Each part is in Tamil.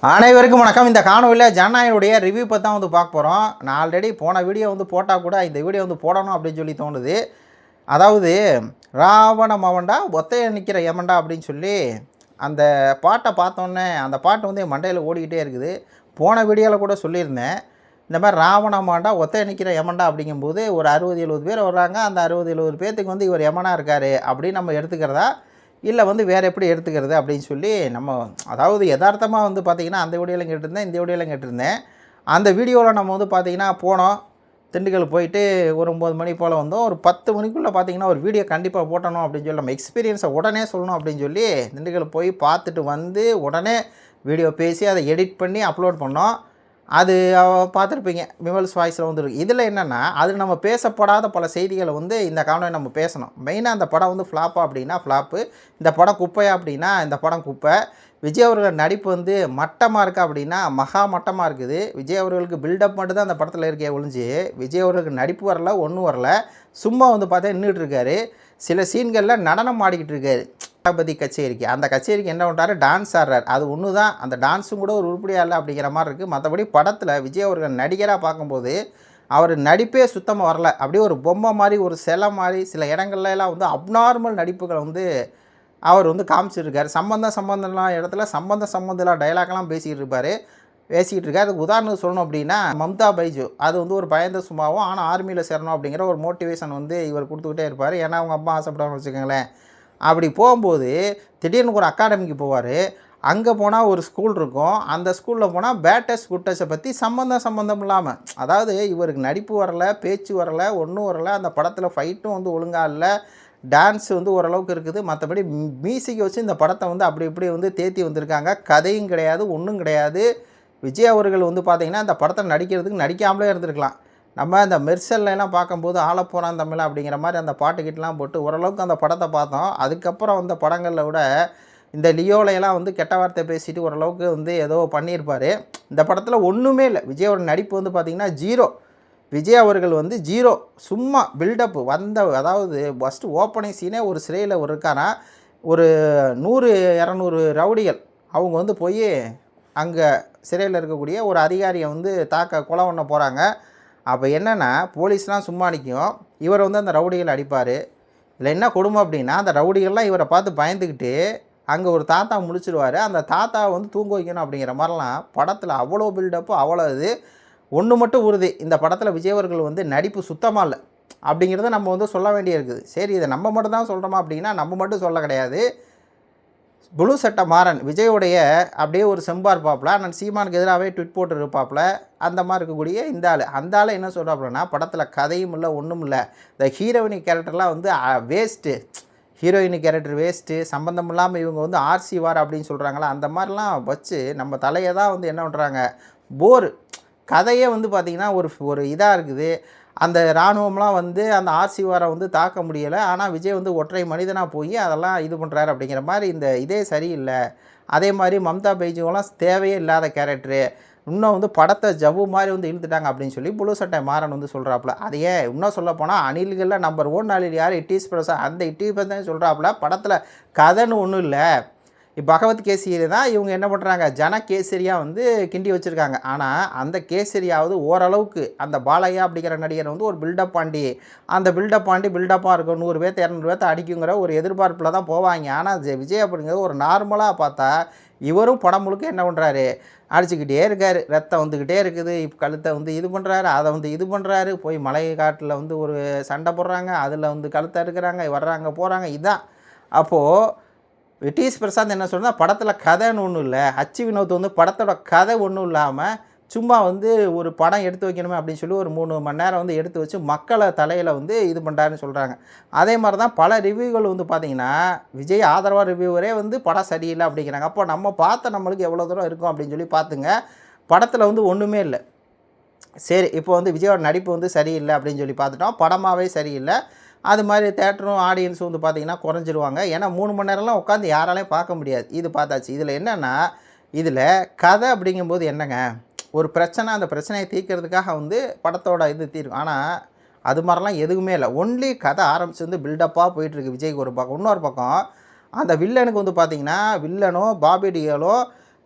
அனைவருக்கும் வணக்கம். இந்த காணொலியில் ஜனநாயகனுடைய ரிவ்யூ பற்றி தான் வந்து பார்க்க போகிறோம். நான் ஆல்ரெடி போன வீடியோ வந்து போட்டால் கூட இந்த வீடியோ வந்து போடணும் அப்படின்னு சொல்லி தோணுது. அதாவது ராவண மவன்டா ஒத்தைய நிற்கிற யமன்டா அப்படின்னு சொல்லி அந்த பாட்டை பார்த்தோன்னே அந்த பாட்டு வந்து என் மண்டையில் ஓடிக்கிட்டே இருக்குது. போன வீடியோவில் கூட சொல்லியிருந்தேன், இந்த மாதிரி ராவண மவன்டா ஒத்தைய நிற்கிற யமன்டா அப்படிங்கும்போது ஒரு 60-70 பேர் வர்றாங்க. அந்த 60-70 பேர்த்துக்கு வந்து இவர் யமனாக இருக்கார் அப்படின்னு நம்ம எடுத்துக்கிறதா, இல்லை வந்து வேறு எப்படி எடுத்துக்கிறது அப்படின்னு சொல்லி நம்ம அதாவது யதார்த்தமாக வந்து பார்த்திங்கன்னா அந்த வீடியோவில் கேட்டிருந்தேன், இந்த வீடியோவில் கேட்டிருந்தேன். அந்த வீடியோவில் நம்ம வந்து பார்த்திங்கன்னா போனோம், திண்டுக்கல் போயிட்டு ஒரு 9 மணி போல் வந்தோம். ஒரு 10 மணிக்குள்ளே பார்த்திங்கன்னா ஒரு வீடியோ கண்டிப்பாக போட்டணும் அப்படின்னு சொல்லி நம்ம எக்ஸ்பீரியன்ஸை உடனே சொல்லணும் அப்படின்னு சொல்லி திண்டுக்கல் போய் பார்த்துட்டு வந்து உடனே வீடியோ பேசி அதை எடிட் பண்ணி அப்லோட் பண்ணோம். அது பார்த்துருப்பீங்க, விமல்ஸ் வாய்ஸில் வந்துருக்கு. இதில் என்னென்னா அது நம்ம பேசப்படாத பல செய்திகளை வந்து இந்த காணொலி நம்ம பேசணும். மெயினாக அந்த படம் வந்து ஃப்ளாப்பா அப்படின்னா ஃப்ளாப்பு, இந்த படம் குப்பையா அப்படின்னா இந்த படம் குப்பை. விஜய் அவர்கள் நடிப்பு வந்து மட்டமாக இருக்கா அப்படின்னா மகா மட்டமாக இருக்குது. விஜய் அவர்களுக்கு பில்டப் மட்டும் தான் அந்த படத்தில் இருக்கே ஒழிஞ்சு விஜய் அவர்களுக்கு நடிப்பு வரல, ஒன்றும் வரல. சும்மா வந்து பார்த்தா நின்றுட்டு இருக்காரு. சில சீன்களில் நடனம் ஆடிக்கிட்டு இருக்காரு தளபதி கச்சேரிக்கு. அந்த கச்சேரிக்கு என்ன பண்ணுறாரு, டான்ஸ் ஆடுறார். அது ஒன்று தான், அந்த டான்ஸும் கூட ஒரு உருப்படியாக இல்லை அப்படிங்கிற மாதிரி இருக்குது. மற்றபடி படத்தில் விஜய் அவர்கள் நடிகராக பார்க்கும்போது அவர் நடிப்பே சுத்தமாக வரல. அப்படியே ஒரு பொம்மை மாதிரி, ஒரு சிலை மாதிரி, சில இடங்கள்லாம் வந்து அப்நார்மல் நடிப்புகளை வந்து அவர் வந்து காமிச்சிருக்காரு. சம்பந்தம்லாம் இடத்துல சம்பந்தம் டைலாக்லாம் பேசிக்கிட்டு இருக்கார். அதுக்கு உதாரணம் சொல்லணும் அப்படின்னா மம்தா பைஜு, அது வந்து ஒரு பயந்த சும்மாவும் ஆனால் ஆர்மியில் சேரணும் அப்படிங்கிற ஒரு மோட்டிவேஷன் வந்து இவர் கொடுத்துக்கிட்டே இருப்பார். ஏன்னா அவங்க அம்மா ஆசைப்படுவாங்கன்னு வச்சுக்கோங்களேன். அப்படி போகும்போது திடீர்னு ஒரு அகாடமிக்கு போவார். அங்கே போனால் ஒரு ஸ்கூல் இருக்கும். அந்த ஸ்கூலில் போனால் பேட் டச் குட் டச்சை பற்றி சம்மந்தம் இல்லாமல், அதாவது இவருக்கு நடிப்பு வரலை, பேச்சு வரலை, ஒன்றும் வரலை. அந்த படத்தில் ஃபைட்டும் வந்து ஒழுங்காக இல்லை, டான்ஸ் வந்து ஓரளவுக்கு இருக்குது. மற்றபடி மியூசிக்கை வச்சு இந்த படத்தை வந்து அப்படி இப்படி வந்து தேத்தி வந்திருக்காங்க. கதையும் கிடையாது, ஒன்றும் கிடையாது. விஜய் அவர்கள் வந்து பார்த்திங்கன்னா இந்த படத்தை நடிக்கிறதுக்கு நடிக்காமலே இருந்திருக்கலாம். நம்ம அந்த மெர்சல்லாம் பார்க்கும்போது ஆளப்போகிறான் தமிழ் அப்படிங்கிற மாதிரி அந்த பாட்டுக்கிட்டலாம் போட்டு ஓரளவுக்கு அந்த படத்தை பார்த்தோம். அதுக்கப்புறம் வந்த படங்களில் விட இந்த லியோலையெல்லாம் வந்து கெட்ட வார்த்தை பேசிட்டு ஓரளவுக்கு வந்து ஏதோ பண்ணியிருப்பார். இந்த படத்தில் ஒன்றுமே இல்லை. விஜயோட நடிப்பு வந்து பார்த்திங்கன்னா ஜீரோ. விஜய் அவர்கள் வந்து ஜீரோ, சும்மா பில்டப் வந்த, அதாவது ஃபஸ்ட்டு ஓப்பனிங் சீனே ஒரு சிறையில் இருக்கானா, ஒரு 100-200 ரவுடிகள் அவங்க வந்து போய் அங்கே சிறையில் இருக்கக்கூடிய ஒரு அதிகாரியை வந்து கொலை பண்ண போகிறாங்க. அப்போ என்னென்னா போலீஸ்லாம் சும்மா நிற்கும், இவர் வந்து அந்த ரவுடிகளை அடிப்பார். இதில் என்ன கொடுமை அப்படின்னா அந்த ரவுடிகள்லாம் இவரை பார்த்து பயந்துக்கிட்டு அங்கே ஒரு தாத்தா முழிச்சிடுவார். அந்த தாத்தாவை வந்து தூங்க வைக்கணும் அப்படிங்கிற மாதிரிலாம் படத்தில் அவ்வளோ பில்டப்பு, அவ்வளோ இது. ஒன்று மட்டும் உறுதி, இந்த படத்தில் விஜய் அவர்கள் வந்து நடிப்பு சுத்தமாக இல்லை அப்படிங்கிறத நம்ம வந்து சொல்ல வேண்டியிருக்குது. சரி, இதை நம்ம மட்டும் தான் சொல்கிறோமா அப்படின்னா நம்ம மட்டும் சொல்ல கிடையாது. புளு சட்டை மாறன் விஜயோடைய அப்படியே ஒரு செம்பார் பாப்பில் நான் சீமானுக்கு எதிராகவே ட்விட் போட்டு இருப்பாப்பில் அந்த மாதிரி இருக்கக்கூடிய இந்த ஆள். அந்த ஆள் என்ன சொல்கிறாப்புலன்னா படத்தில் கதையும் இல்லை, ஒன்றும் இல்லை, இந்த ஹீரோயினி கேரக்டர்லாம் வந்து வேஸ்ட்டு, ஹீரோயினி கேரக்டர் வேஸ்ட்டு, சம்மந்தம் இல்லாமல் இவங்க வந்து ஆர்சி வார் அப்படின்னு சொல்கிறாங்களா, அந்த மாதிரிலாம் வச்சு நம்ம தலையை தான் வந்து என்ன பண்ணுறாங்க, போர் கதையே வந்து பார்த்திங்கன்னா ஒரு இதாக இருக்குது. அந்த இராணுவம்லாம் வந்து அந்த ஆர்சி வாரை வந்து தாக்க முடியலை. ஆனால் விஜய் வந்து ஒற்றை மனிதனாக போய் அதெல்லாம் இது பண்ணுறாரு அப்படிங்கிற மாதிரி இந்த இதே சரியில்லை. அதே மாதிரி மம்தா பைஜுவெல்லாம் தேவையே இல்லாத கேரக்டரு, இன்னும் வந்து படத்தை ஜவ்வு மாதிரி வந்து இழுத்துட்டாங்க அப்படின்னு சொல்லி புளு சட்டை மாறன் வந்து சொல்கிறாப்புல. அது ஏன் இன்னும் சொல்லப்போனால் அணில்களில் நம்பர் 1 அணில் யார், இட்டீஸ் பிரசாத். அந்த இட்டீஸ் பிரசாத் சொல்கிறாப்புல படத்தில் கதைன்னு ஒன்றும் இல்லை, பகவத் கேசரி தான் இவங்க என்ன பண்ணுறாங்க, ஜன கேசரியாக வந்து கிண்டி வச்சுருக்காங்க. ஆனால் அந்த கேசரியாவது ஓரளவுக்கு அந்த பாலையா அப்படிங்கிற நடிகர் வந்து ஒரு பில்டப் பாண்டி, அந்த பில்டப்பாக இருக்கும், 100 பேர்த்து 200 பேர்த்து அடிக்குங்கிற ஒரு எதிர்பார்ப்பில் தான் போவாங்க. ஆனால் விஜய் அப்படிங்கிறது ஒரு நார்மலாக பார்த்தா இவரும் படம் முழுக்க என்ன பண்ணுறாரு, அடிச்சுக்கிட்டே இருக்கார், ரத்தம் வந்துக்கிட்டே இருக்குது, இப்போ கழுத்தை வந்து இது பண்ணுறாரு, அதை வந்து இது பண்ணுறாரு, போய் மலை காட்டில் வந்து ஒரு சண்டை போடுறாங்க, அதில் வந்து கழுத்தை இருக்கிறாங்க, வர்றாங்க போகிறாங்க. இதுதான் அப்போது இட்டீஸ் பிரசாத் என்ன சொன்னால் படத்தில் கதைன்னு ஒன்றும் இல்லை, ஹச் வினோத் வந்து படத்தோட கதை ஒன்றும் இல்லாமல் சும்மா வந்து ஒரு படம் எடுத்து வைக்கணுமே அப்படின்னு சொல்லி ஒரு 3 மணி நேரம் வந்து எடுத்து வச்சு மக்களை தலையில் வந்து இது பண்ணுறாருன்னு சொல்கிறாங்க. அதே மாதிரி தான் பல ரிவ்யூகள் வந்து பார்த்திங்கன்னா விஜய் ஆதரவாக ரிவ்யூவரே வந்து படம் சரியில்லை அப்படிங்கிறாங்க. அப்போ நம்ம பார்த்த நம்மளுக்கு எவ்வளோ தூரம் இருக்கும் அப்படின்னு சொல்லி பார்த்துங்க. படத்தில் வந்து ஒன்றுமே இல்லை. சரி, இப்போ வந்து விஜயோட நடிப்பு வந்து சரியில்லை அப்படின்னு சொல்லி பார்த்துட்டோம், படமாகவே சரியில்லை. அது மாதிரி தேட்டரும் ஆடியன்ஸும் வந்து பார்த்திங்கன்னா குறைஞ்சிருவாங்க. ஏன்னா 3 மணி நேரம்லாம் உட்காந்து யாராலையும் பார்க்க முடியாது. இது பார்த்தாச்சு. இதில் என்னென்னா இதில் கதை அப்படிங்கும்போது என்னங்க, ஒரு பிரச்சனை, அந்த பிரச்சனையை தீர்க்கிறதுக்காக வந்து படத்தோட இது தீர்க்கும். ஆனால் அது மாதிரிலாம் எதுவுமே இல்லை. ஒன்லி கதை ஆரம்பிச்சு வந்து பில்டப்பாக போயிட்டுருக்கு விஜய்க்கு ஒரு பக்கம். இன்னொரு பக்கம் அந்த வில்லனுக்கு வந்து பார்த்திங்கன்னா வில்லனோ பாபி டியோலோ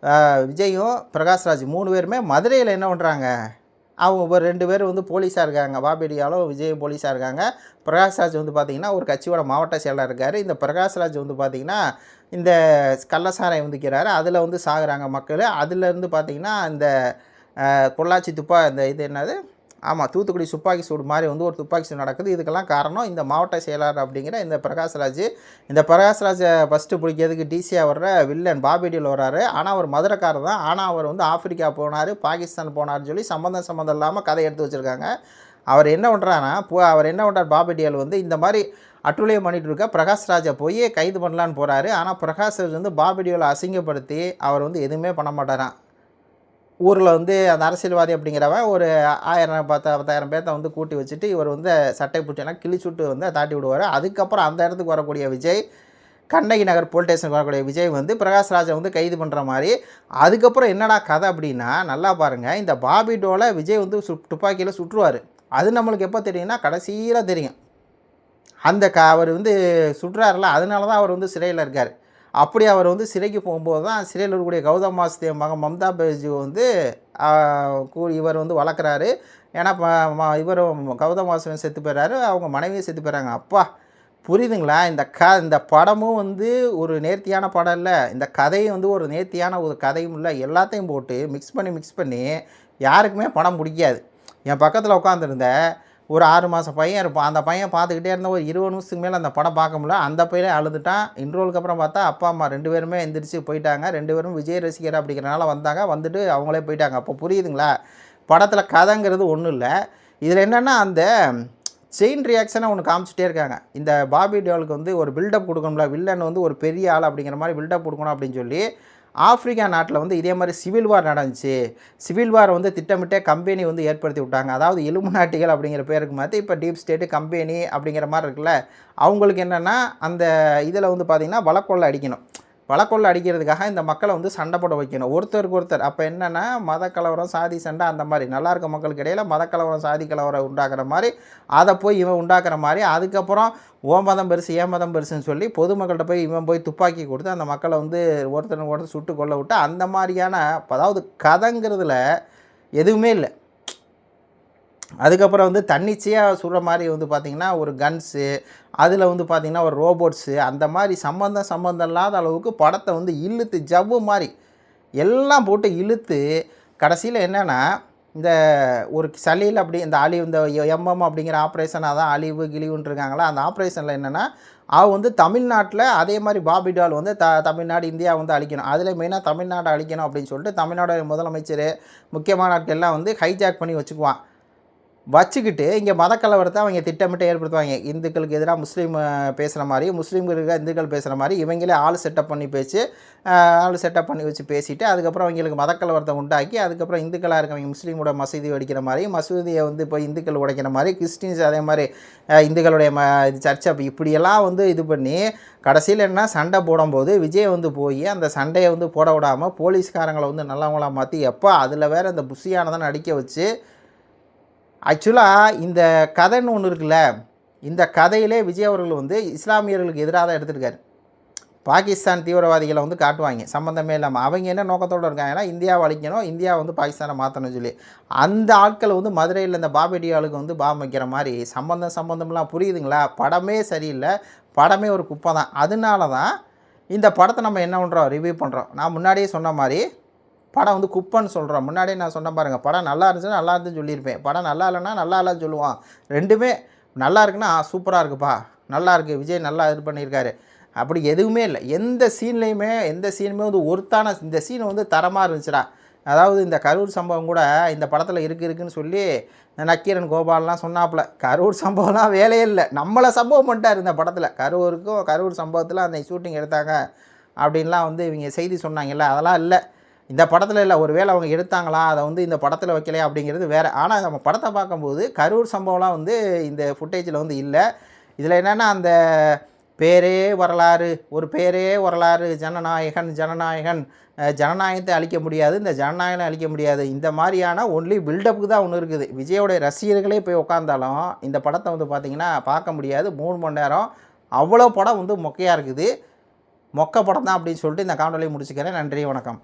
விஜயும் பிரகாஷ்ராஜ் 3 பேருமே மதுரையில் என்ன பண்ணுறாங்க, அவங்க 2 பேர் வந்து போலீஸாக இருக்காங்க. பாபிடியாலும் விஜயும் போலீஸாக இருக்காங்க. பிரகாஷ்ராஜ் வந்து பார்த்திங்கன்னா ஒரு கட்சியோட மாவட்ட செயலாளர் இருக்கார். இந்த பிரகாஷ்ராஜ் வந்து பார்த்திங்கன்னா இந்த கள்ளசாராயம் விற்கிறாரு. அதில் வந்து சாகுறாங்க மக்கள். அதுலேருந்து பார்த்திங்கன்னா இந்த பொள்ளாச்சி இந்த இது என்னது, ஆமாம், தூத்துக்குடி துப்பாக்கி சூடு மாதிரி வந்து ஒரு துப்பாக்கி சூடு நடக்குது. இதுக்கெல்லாம் காரணம் இந்த மாவட்ட செயலாளர் அப்படிங்கிற இந்த பிரகாஷ்ராஜ். இந்த பிரகாஷ்ராஜை ஃபஸ்ட்டு பிடிக்கிறதுக்கு டிசியாக வர்ற வில்லன் பாபிடியில் வர்றாரு. ஆனால் அவர் மதுரைக்காரர் தான். ஆனால் அவர் வந்து ஆப்பிரிக்கா போனார், பாகிஸ்தான் போனார்னு சொல்லி சம்மந்தம் இல்லாமல் கதை எடுத்து வச்சுருக்காங்க. அவர் என்ன பண்ணுறாருன்னா, அவர் என்ன பண்ணுறார், பாபிடியல் வந்து இந்த மாதிரி அட்டுழியம் பண்ணிகிட்டு இருக்க பிரகாஷ்ராஜை போய் கைது பண்ணலான்னு போகிறாரு. ஆனால் பிரகாஷ்ராஜ் வந்து பாபிடியோவில் அசிங்கப்படுத்தி அவர் வந்து எதுவுமே பண்ண மாட்டாரான். ஊரில் வந்து அந்த அரசியல்வாதி அப்படிங்கிறவன் ஒரு 1000-10,000 பேர்த்த வந்து கூட்டி வச்சுட்டு இவர் வந்து சட்டை பூச்செல்லாம் கிழிச்சுட்டு வந்து தாட்டி விடுவார். அதுக்கப்புறம் அந்த இடத்துக்கு வரக்கூடிய விஜய், கண்ணகி நகர் போலீஸ் ஸ்டேஷனுக்கு வரக்கூடிய விஜய் வந்து பிரகாஷ்ராஜை வந்து கைது பண்ணுற மாதிரி. அதுக்கப்புறம் என்னடா கதை அப்படின்னா, நல்லா பாருங்கள், இந்த பாபிடோவில் விஜய் வந்து துப்பாக்கியில் சுற்றுவார். அது நம்மளுக்கு எப்போ தெரியும்னா கடைசியில் தெரியும். அந்த அவர் வந்து சுற்றுறாருல, அதனால தான் அவர் வந்து சிறையில் இருக்கார். அப்படி அவர் வந்து சிறைக்கு போகும்போது தான் சிறையில் இருக்கக்கூடிய கௌதம் வாசுதேவ் மகன் மம்தா பானர்ஜி வந்து இவர் வந்து வளர்க்குறாரு. ஏன்னா இவர் கௌதம் வாசுதேவன் செத்து போயிடுறாரு, அவங்க மனைவியும் செத்து போயிடுறாங்க. அப்பா, புரியுதுங்களா? இந்த படமும் வந்து ஒரு நேர்த்தியான படம் இல்லை, இந்த கதையும் வந்து ஒரு நேர்த்தியான ஒரு கதையும் இல்லை. எல்லாத்தையும் போட்டு மிக்ஸ் பண்ணி யாருக்குமே படம் பிடிக்காது. என் பக்கத்தில் உட்காந்துருந்த ஒரு 6 மாதம் பையன் இருப்பான். அந்த பையன் பார்த்துக்கிட்டே இருந்தால் ஒரு 20 நிமிஷத்துக்கு மேலே அந்த படம் பார்க்க முடியல. அந்த பையனே அழுதுட்டான். இன்ட்ரோலுக்கு அப்புறம் பார்த்தா அப்பா அம்மா 2 பேருமே எந்திரிச்சு போயிட்டாங்க. 2 பேரும் விஜய் ரசிகர் அப்படிங்கிறனால வந்தாங்க, வந்துட்டு அவங்களே போயிட்டாங்க. அப்போ புரியுதுங்களா, படத்தில் கதைங்கிறது ஒன்றும் இல்லை. இதில் என்னென்னா அந்த செயின் ரியாக்ஷனை ஒன்று காமிச்சிட்டே இருக்காங்க. இந்த பாபி டியோலுக்கு வந்து ஒரு பில்டப் கொடுக்கணும்ல, வில்லன் வந்து ஒரு பெரிய ஆள் அப்படிங்கிற மாதிரி பில்டப் கொடுக்கணும் அப்படின்னு சொல்லி ஆஃப்ரிக்கா நாட்டில் வந்து இதே மாதிரி சிவில் வார் நடந்துச்சு. சிவில் வார் வந்து திட்டமிட்டே கம்பெனி வந்து ஏற்படுத்தி விட்டாங்க. அதாவது இலுமினாட்டிகள் அப்படிங்கிற பேருக்கு மாற்றி இப்போ டீப் ஸ்டேட்டு கம்பெனி அப்படிங்கிற மாதிரி இருக்குல்ல, அவங்களுக்கு என்னென்னா அந்த இதில் வந்து பார்த்திங்கன்னா வழக்கொள்ளை அடிக்கணும். வழக்கொள்ளை அடிக்கிறதுக்காக இந்த மக்களை வந்து சண்டை போட வைக்கணும் ஒருத்தருக்கு ஒருத்தர். அப்போ என்னென்னா மதக்கலவரம், சாதி சண்டை, அந்த மாதிரி நல்லா இருக்க மக்களுக்கு இடையில் மதக்கலவரம், சாதி கலவரம் உண்டாக்குற மாதிரி அதை போய் இவன் உண்டாக்குற மாதிரி. அதுக்கப்புறம் ஓ மதம் பெருசு, ஏன் மதம் பெருசுன்னு சொல்லி பொதுமக்கள்கிட்ட போய் இவன் போய் துப்பாக்கி கொடுத்து அந்த மக்களை வந்து ஒருத்தர் சுட்டு கொள்ள விட்டு அந்த மாதிரியான, அதாவது கதைங்கிறதுல எதுவுமே இல்லை. அதுக்கப்புறம் வந்து தன்னிச்சையாக சுடுற மாதிரி வந்து பார்த்திங்கன்னா ஒரு கன்ஸு, அதில் வந்து பார்த்திங்கன்னா ஒரு ரோபோட்ஸு, அந்த மாதிரி சம்மந்தம் இல்லாத அளவுக்கு படத்தை வந்து இழுத்து ஜவ்வு மாதிரி எல்லாம் போட்டு இழுத்து கடைசியில் என்னென்னா இந்த ஒரு சளியில் அப்படி இந்த அழிவு, இந்த எம்எம் அப்படிங்கிற ஆப்ரேஷன், அதான் அழிவு கிழிவுன்னு இருக்காங்களா, அந்த ஆப்ரேஷனில் என்னென்னா வந்து தமிழ்நாட்டில் அதே மாதிரி பாபி டால் வந்து தமிழ்நாடு, இந்தியா வந்து அழிக்கணும். அதில் மெயினாக தமிழ்நாடு அழிக்கணும் அப்படின்னு சொல்லிட்டு தமிழ்நாடு முதலமைச்சர் முக்கியமான ஆட்கள்லாம் வந்து ஹைஜாக் பண்ணி வச்சுக்கிட்டு இங்கே மதக்கலவரத்தை அவங்க திட்டமிட்டு ஏற்படுத்துவாங்க. இந்துக்களுக்கு எதிராக முஸ்லீம் பேசுகிற மாதிரி, முஸ்லீம்களுக்கு இந்துக்கள் பேசுகிற மாதிரி இவங்களே ஆள் செட்டப் பண்ணி வச்சு பேசிவிட்டு அதுக்கப்புறம் அவங்களுக்கு மதக்கலவரத்தை உண்டாக்கி அதுக்கப்புறம் இந்துக்களாக இருக்கவங்க முஸ்லீமோட மசூதி அடிக்கிற மாதிரி, மசூதியை வந்து இப்போ இந்துக்கள் உடைக்கிற மாதிரி, கிறிஸ்டின்ஸ் அதே மாதிரி இந்துக்களுடைய சர்ச்சை இப்படியெல்லாம் வந்து இது பண்ணி கடைசியில் என்ன சண்டை போடும்போது விஜய் வந்து போய் அந்த சண்டையை வந்து போட விடாமல் போலீஸ்காரங்களை வந்து நல்லவங்களாக மாற்றி எப்போ அதில் வேறு இந்த புஷியானதான் நடிக்க வச்சு. ஆக்சுவலாக இந்த கதைன்னு ஒன்று இருக்குல்ல, இந்த கதையிலே விஜய் அவர்கள் வந்து இஸ்லாமியர்களுக்கு எதிராக தான் எடுத்துருக்காரு. பாகிஸ்தான் தீவிரவாதிகளை வந்து காட்டுவாங்க சம்மந்தமே இல்லாமல். அவங்க என்ன நோக்கத்தோடு இருக்காங்கன்னா இந்தியாவை அழிக்கணும், இந்தியா வந்து பாகிஸ்தானை மாற்றணும்னு சொல்லி. அந்த ஆட்கள் வந்து மதுரையில் இந்த பாபேடியாளுக்கு வந்து பாம் வைக்கிற மாதிரி சம்மந்தம்லாம் புரியுதுங்களா? படமே சரியில்லை, படமே ஒரு குப்பை தான். அதனால தான் இந்த படத்தை நம்ம என்ன பண்ணுறோம், ரிவ்யூ பண்ணுறோம். நான் முன்னாடியே சொன்ன மாதிரி படம் வந்து குப்பைன்னு சொல்கிறோம். முன்னாடியே நான் சொன்ன பாருங்கள், படம் நல்லா இருந்துச்சுன்னா நல்லா இருந்துன்னு சொல்லியிருப்பேன், படம் நல்லா இல்லைன்னா நல்லா இல்லைன்னு சொல்லுவான். ரெண்டுமே நல்லா இருக்குன்னா சூப்பராக இருக்குப்பா, நல்லா இருக்குது, விஜய் நல்லா இது பண்ணியிருக்காரு, அப்படி எதுவுமே இல்லை. எந்த சீன்லேயுமே வந்து ஒருத்தான இந்த சீன் வந்து தரமாக இருந்துச்சுடா. அதாவது இந்த கரூர் சம்பவம் கூட இந்த படத்தில் இருக்குன்னு சொல்லி நக்கீரன் கோபால்லாம் சொன்னாப்புல. கரூர் சம்பவம்லாம் வேலையே இல்லை, நம்மளை சம்பவம் பண்ணிட்டார் இந்த படத்தில். கரூர் சம்பவத்தில் அந்த ஷூட்டிங் எடுத்தாங்க அப்படின்லாம் வந்து இவங்க செய்தி சொன்னாங்கல்ல, அதெல்லாம் இல்லை இந்த படத்தில் இல்லை. ஒரு வேளை அவங்க எடுத்தாங்களா, அதை வந்து இந்த படத்தில் வைக்கலையா அப்படிங்கிறது வேறு. ஆனால் நம்ம படத்தை பார்க்கும்போது கரூர் சம்பவம்லாம் வந்து இந்த ஃபுட்டேஜில் வந்து இல்லை. இதில் என்னென்னா அந்த பேரே வரலாறு ஜனநாயகத்தை அழிக்க முடியாது, இந்த ஜனநாயகம் அழிக்க முடியாது, இந்த மாதிரியான ஒன்லி பில்டப்புக்கு தான் ஒன்று இருக்குது. விஜயோடைய ரசிகர்களே போய் உட்காந்தாலும் இந்த படத்தை வந்து பார்த்திங்கன்னா பார்க்க முடியாது. 3 மணி நேரம் அவ்வளோ படம் வந்து மொக்கையாக இருக்குது. மொக்க படம் தான் அப்படின்னு சொல்லிட்டு இந்த காணொலியை முடிச்சுக்கிறேன். நன்றி, வணக்கம்.